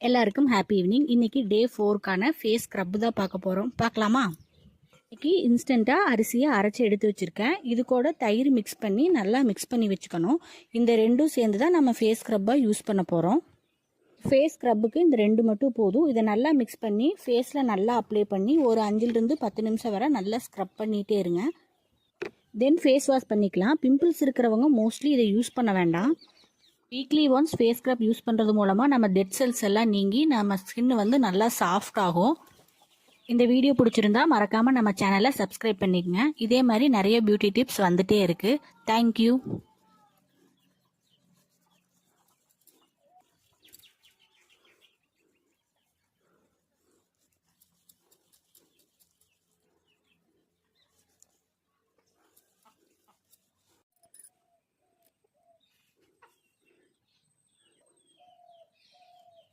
எல்லாருக்கும் happy evening. இன்னைக்கு டே 4க்கான face scrub தான் பார்க்க போகிறோம். பார்க்கலாமா? இன்னைக்கு இன்ஸ்டண்ட்டாக அரிசியை அரைச்சி எடுத்து வச்சுருக்கேன். இது கூட தயிர் மிக்ஸ் பண்ணி நல்லா மிக்ஸ் பண்ணி வச்சுக்கணும். இந்த ரெண்டும் சேர்ந்து தான் நம்ம ஃபேஸ் ஸ்க்ரப்பாக யூஸ் பண்ண போகிறோம். ஃபேஸ் ஸ்க்ரப்புக்கு இந்த ரெண்டு மட்டும் போதும். இதை நல்லா மிக்ஸ் பண்ணி ஃபேஸில் நல்லா அப்ளை பண்ணி ஒரு 5லிருந்து 10 நிமிஷம் வரை நல்லா ஸ்க்ரப் பண்ணிகிட்டே இருங்க. தென் ஃபேஸ் வாஷ் பண்ணிக்கலாம். பிம்பிள்ஸ் இருக்கிறவங்க மோஸ்ட்லி இதை யூஸ் பண்ண வேண்டாம். Weekly once face scrub use பண்ணுறது மூலமாக நம்ம டெட் செல்ஸ் எல்லாம் நீங்கி நம்ம ஸ்கின் வந்து நல்லா சாஃப்ட் ஆகும். இந்த வீடியோ பிடிச்சிருந்தா மறக்காமல் நம்ம சேனலை சப்ஸ்கிரைப் பண்ணிக்கங்க. இதே மாதிரி நிறைய பியூட்டி டிப்ஸ் வந்துட்டே இருக்குது. தேங்க்யூ.